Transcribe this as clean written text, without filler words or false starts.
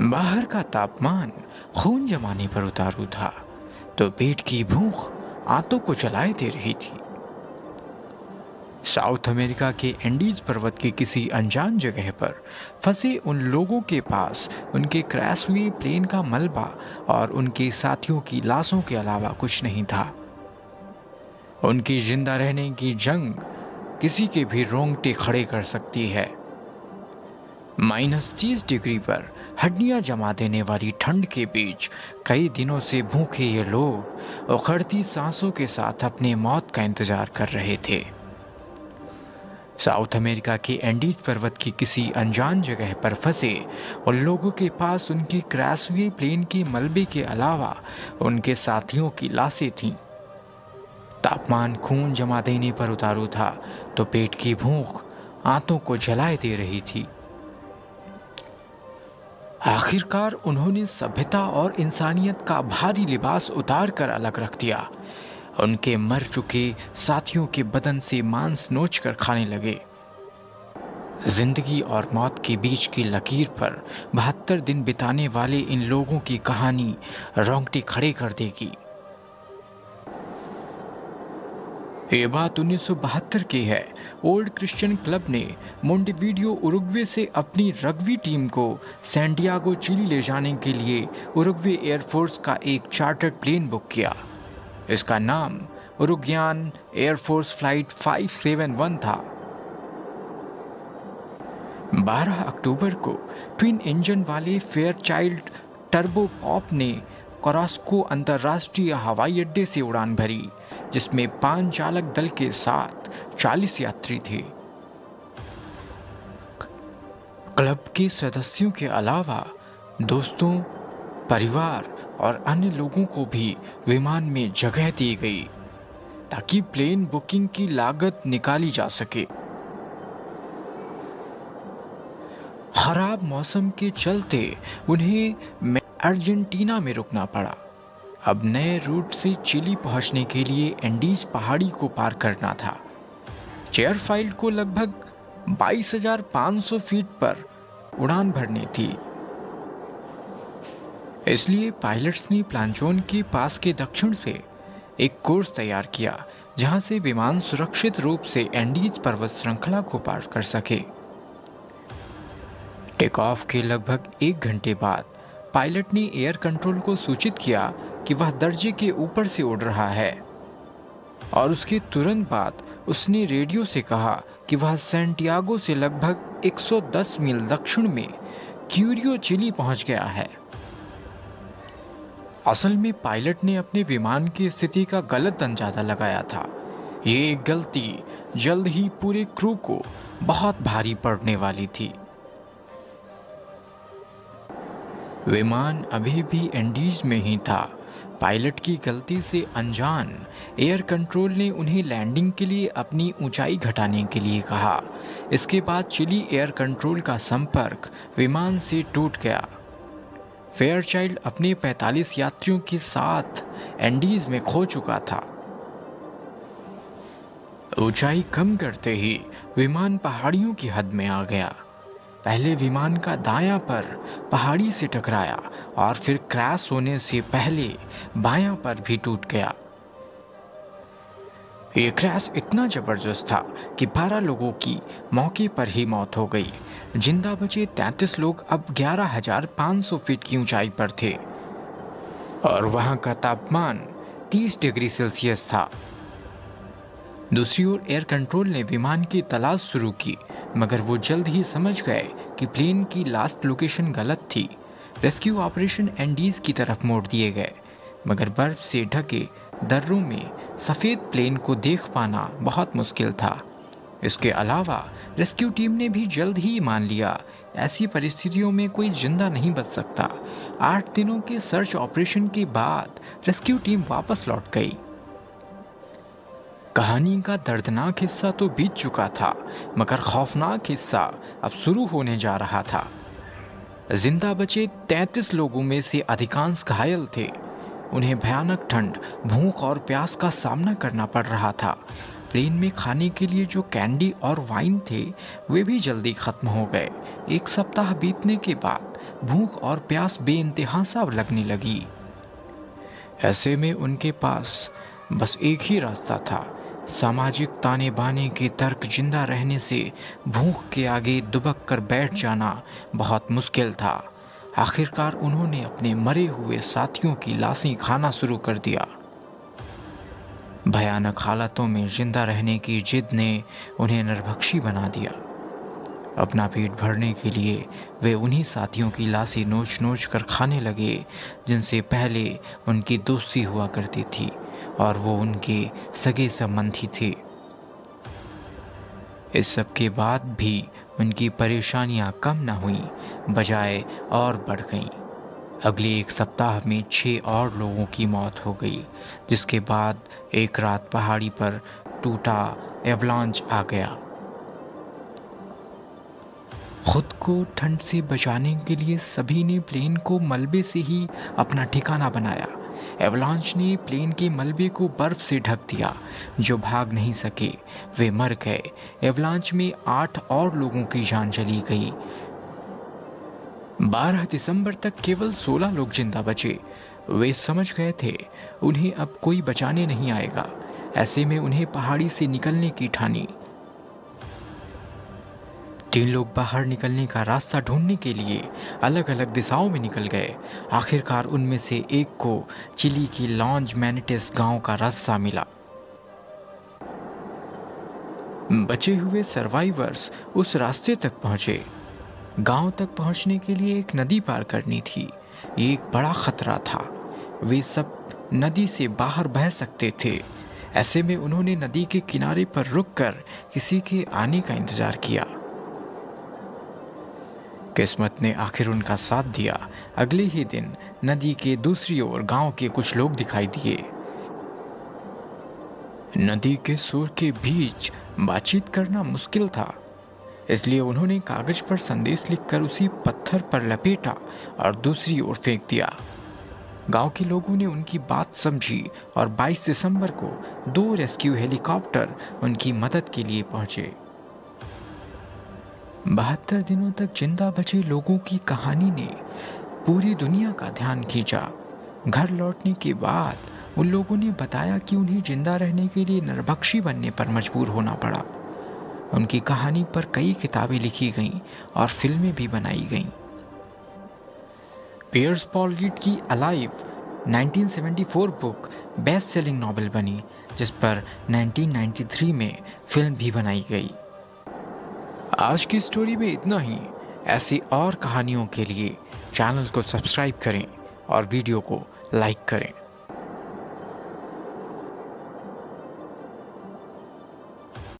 बाहर का तापमान खून जमाने पर उतारू था, तो पेट की भूख आंतों को जलाए दे रही थी। साउथ अमेरिका के एंडीज पर्वत के किसी अनजान जगह पर फंसे उन लोगों के पास उनके क्रैश हुए प्लेन का मलबा और उनके साथियों की लाशों के अलावा कुछ नहीं था। उनकी जिंदा रहने की जंग किसी के भी रोंगटे खड़े कर सकती है। -30 डिग्री पर हड्डियां जमा देने वाली ठंड के बीच कई दिनों से भूखे ये लोग उखड़ती सांसों के साथ अपने मौत का इंतजार कर रहे थे। साउथ अमेरिका के एंडीज पर्वत की किसी अनजान जगह पर फंसे उन लोगों के पास उनके क्रैश हुए प्लेन के मलबे के अलावा उनके साथियों की लाशें थीं। तापमान खून जमा देने पर उतारू था, तो पेट की भूख आंतों को जलाए दे रही थी। आखिरकार उन्होंने सभ्यता और इंसानियत का भारी लिबास उतार कर अलग रख दिया। उनके मर चुके साथियों के बदन से मांस नोच कर खाने लगे। जिंदगी और मौत के बीच की लकीर पर 72 दिन बिताने वाले इन लोगों की कहानी रोंगटे खड़े कर देगी। ये बात 1972 की है। ओल्ड क्रिश्चियन क्लब ने मोंटेवीडियो उरुग्वे से अपनी रग्बी टीम को सैंटियागो चिली ले जाने के लिए उरुग्वे एयरफोर्स का एक चार्टर्ड प्लेन बुक किया। इसका नाम उरुग्वेयन एयरफोर्स फ्लाइट 571 था। 12 अक्टूबर को ट्विन इंजन वाले फेयरचाइल्ड टर्बोपॉप ने कोरास्को अंतर्राष्ट्रीय हवाई अड्डे से उड़ान भरी, जिसमें 5 चालक दल के साथ 40 यात्री थे। क्लब के सदस्यों के अलावा दोस्तों, परिवार और अन्य लोगों को भी विमान में जगह दी गई ताकि प्लेन बुकिंग की लागत निकाली जा सके। खराब मौसम के चलते उन्हें अर्जेंटीना में रुकना पड़ा। अब नए रूट से चिली पहुंचने के लिए एंडीज पहाड़ी को पार करना था। चेयरफाइल्ड को लगभग 22,500 फीट पर उड़ान भरनी थी। इसलिए पायलट्स ने प्लांचोन के पास के दक्षिण से एक कोर्स तैयार किया, जहां से विमान सुरक्षित रूप से एंडीज पर्वत श्रृंखला को पार कर सके। टेक ऑफ के लगभग 1 घंटे बाद पायलट ने एयर कंट्रोल को सूचित किया कि वह दर्जे के ऊपर से उड़ रहा है, और उसके तुरंत बाद उसने रेडियो से कहा कि वह सैंटियागो से लगभग 110 मील दक्षिण में क्यूरियो चिली पहुंच गया है। असल में पायलट ने अपने विमान की स्थिति का गलत अंदाजा लगाया था। ये एक गलती जल्द ही पूरे क्रू को बहुत भारी पड़ने वाली थी। विमान अभी भी एंडीज में ही था। पायलट की गलती से अनजान एयर कंट्रोल ने उन्हें लैंडिंग के लिए अपनी ऊंचाई घटाने के लिए कहा। इसके बाद चिली एयर कंट्रोल का संपर्क विमान से टूट गया। फेयरचाइल्ड अपने 45 यात्रियों के साथ एंडीज में खो चुका था। ऊंचाई कम करते ही विमान पहाड़ियों की हद में आ गया। पहले विमान का दायां पर पहाड़ी से टकराया और फिर क्रैश होने से पहले बायां पर भी टूट गया। ये क्रैश इतना जबरदस्त था कि 12 लोगों की मौके पर ही मौत हो गई। जिंदा बचे 33 लोग अब 11,500 फीट की ऊंचाई पर थे और वहां का तापमान 30 डिग्री सेल्सियस था। दूसरी ओर एयर कंट्रोल ने विमान की तलाश शुरू की, मगर वो जल्द ही समझ गए कि प्लेन की लास्ट लोकेशन गलत थी। रेस्क्यू ऑपरेशन एंडीज की तरफ मोड़ दिए गए, मगर बर्फ से ढके दर्रों में सफ़ेद प्लेन को देख पाना बहुत मुश्किल था। इसके अलावा रेस्क्यू टीम ने भी जल्द ही मान लिया, ऐसी परिस्थितियों में कोई जिंदा नहीं बच सकता। 8 दिनों के सर्च ऑपरेशन के बाद रेस्क्यू टीम वापस लौट गई। कहानी का दर्दनाक हिस्सा तो बीत चुका था, मगर खौफनाक हिस्सा अब शुरू होने जा रहा था। जिंदा बचे 33 लोगों में से अधिकांश घायल थे। उन्हें भयानक ठंड, भूख और प्यास का सामना करना पड़ रहा था। प्लेन में खाने के लिए जो कैंडी और वाइन थे वे भी जल्दी खत्म हो गए। 1 सप्ताह बीतने के बाद भूख और प्यास बेइंतहा सा लगने लगी। ऐसे में उनके पास बस एक ही रास्ता था, सामाजिक ताने बाने के तर्क। जिंदा रहने से भूख के आगे दुबक कर बैठ जाना बहुत मुश्किल था। आखिरकार उन्होंने अपने मरे हुए साथियों की लाशें खाना शुरू कर दिया। भयानक हालातों में जिंदा रहने की जिद ने उन्हें नरभक्षी बना दिया। अपना पेट भरने के लिए वे उन्हीं साथियों की लाशें नोच नोच कर खाने लगे जिनसे पहले उनकी दोस्ती हुआ करती थी और वो उनके सगे संबंधी थे। इस सब के बाद भी उनकी परेशानियां कम न हुईं, बजाय और बढ़ गईं। अगले एक सप्ताह में 6 और लोगों की मौत हो गई, जिसके बाद एक रात पहाड़ी पर टूटा एवलांच आ गया। खुद को ठंड से बचाने के लिए सभी ने प्लेन को मलबे से ही अपना ठिकाना बनाया। एवलांच ने प्लेन के मलबे को बर्फ से ढक दिया। जो भाग नहीं सके वे मर गए। एवलांच में 8 और लोगों की जान चली गई। 12 दिसंबर तक केवल 16 लोग जिंदा बचे। वे समझ गए थे उन्हें अब कोई बचाने नहीं आएगा। ऐसे में उन्हें पहाड़ी से निकलने की ठानी। 3 लोग बाहर निकलने का रास्ता ढूंढने के लिए अलग अलग दिशाओं में निकल गए। आखिरकार उनमें से एक को चिली की लॉन्ज मैनिटेस गांव का रास्ता मिला। बचे हुए सर्वाइवर्स उस रास्ते तक पहुंचे। गांव तक पहुंचने के लिए एक नदी पार करनी थी। ये एक बड़ा खतरा था। वे सब नदी से बाहर बह सकते थे। ऐसे में उन्होंने नदी के किनारे पर रुककर किसी के आने का इंतजार किया। किस्मत ने आखिर उनका साथ दिया। अगले ही दिन नदी के दूसरी ओर गांव के कुछ लोग दिखाई दिए। नदी के सुर के बीच बातचीत करना मुश्किल था, इसलिए उन्होंने कागज पर संदेश लिखकर उसी पत्थर पर लपेटा और दूसरी ओर फेंक दिया। गांव के लोगों ने उनकी बात समझी और 22 दिसंबर को 2 रेस्क्यू हेलीकॉप्टर उनकी मदद के लिए पहुंचे। 72 दिनों तक जिंदा बचे लोगों की कहानी ने पूरी दुनिया का ध्यान खींचा। घर लौटने के बाद उन लोगों ने बताया कि उन्हें जिंदा रहने के लिए नरभक्षी बनने पर मजबूर होना पड़ा। उनकी कहानी पर कई किताबें लिखी गईं और फिल्में भी बनाई गईं। पियर्स पॉल रीड की alive 1974 book best selling novel बनी, जिस पर 1993 में फिल्म भी बनाई गई। आज की स्टोरी में इतना ही। ऐसी और कहानियों के लिए चैनल को सब्सक्राइब करें और वीडियो को लाइक करें।